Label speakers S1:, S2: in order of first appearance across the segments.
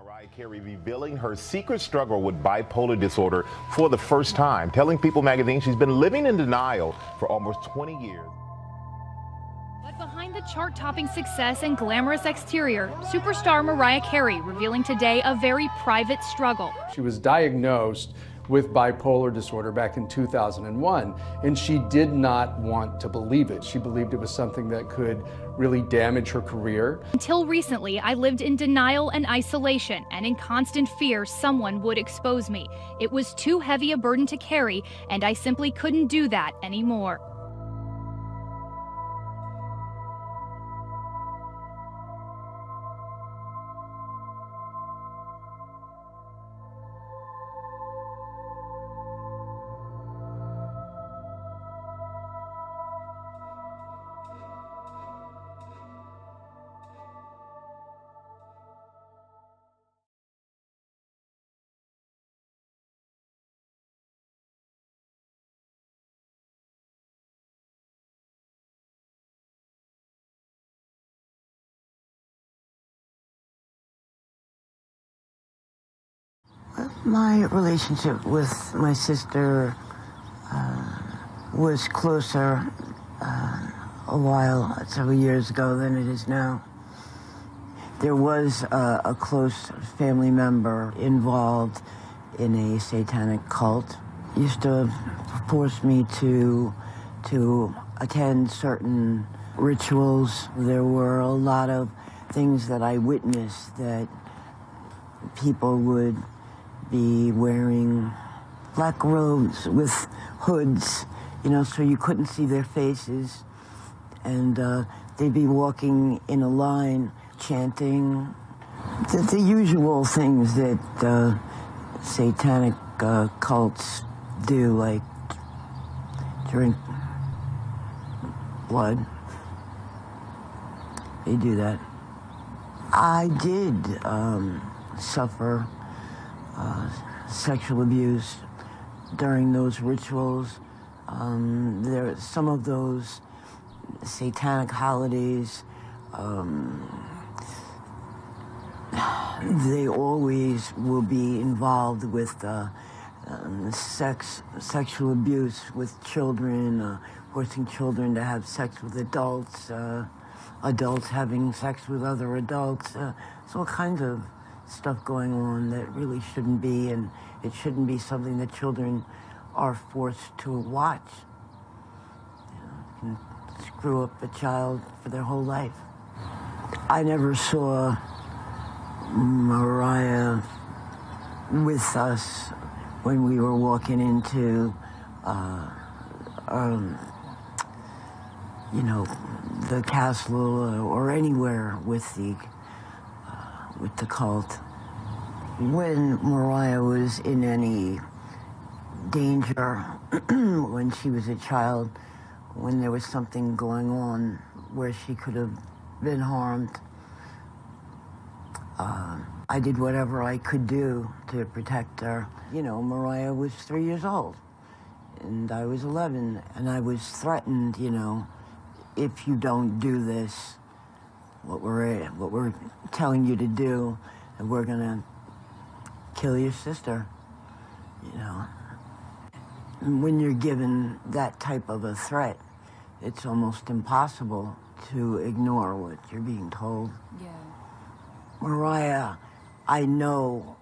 S1: Mariah Carey revealing her secret struggle with bipolar disorder for the first time, telling People magazine she's been living in denial for almost 20 years.
S2: But behind the chart-topping success and glamorous exterior, superstar Mariah Carey revealing today a very private struggle.
S3: She was diagnosed with bipolar disorder back in 2001, and she did not want to believe it. She believed it was something that could really damage her career.
S2: Until recently, I lived in denial and isolation and in constant fear someone would expose me. It was too heavy a burden to carry, and I simply couldn't do that anymore.
S4: My relationship with my sister was closer several years ago than it is now. There was a close family member involved in a satanic cult. Used to force me to attend certain rituals. There were a lot of things that I witnessed that people would be wearing black robes with hoods, you know, so you couldn't see their faces. And they'd be walking in a line, chanting the usual things that satanic cults do, like drink blood. They do that. I did suffer sexual abuse during those rituals. Some of those satanic holidays, they always will be involved with sexual abuse with children, forcing children to have sex with adults, adults having sex with other adults. So all kinds of stuff going on that really shouldn't be, and it shouldn't be something that children are forced to watch. You know, it can screw up a child for their whole life. I never saw Mariah with us when we were walking into, you know, the castle or anywhere with the cult. When Mariah was in any danger, when she was a child, when there was something going on where she could have been harmed, I did whatever I could do to protect her. You know, Mariah was 3 years old, and I was 11, and I was threatened, you know, if you don't do this, what we're telling you to do, and we're gonna kill your sister, you know. And when you're given that type of a threat, it's almost impossible to ignore what you're being told. Yeah. Mariah, I know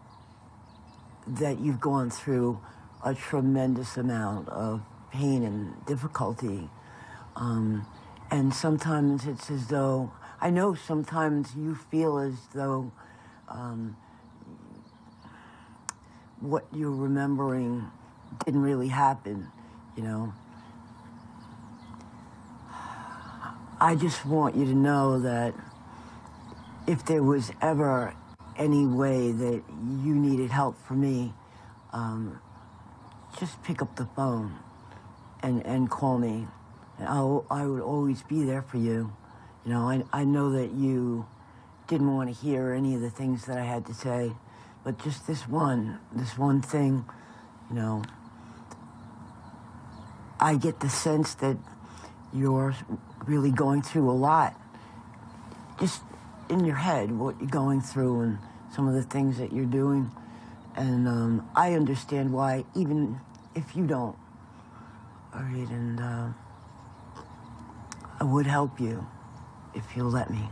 S4: that you've gone through a tremendous amount of pain and difficulty, and sometimes it's as though, I know sometimes you feel as though what you're remembering didn't really happen, you know. I just want you to know that if there was ever any way that you needed help from me, just pick up the phone and call me. And I would always be there for you. You know, I know that you didn't want to hear any of the things that I had to say, but just this one thing, you know, I get the sense that you're really going through a lot. Just in your head, what you're going through, and some of the things that you're doing. And I understand why, even if you don't. All right, and I would help you if you'll let me.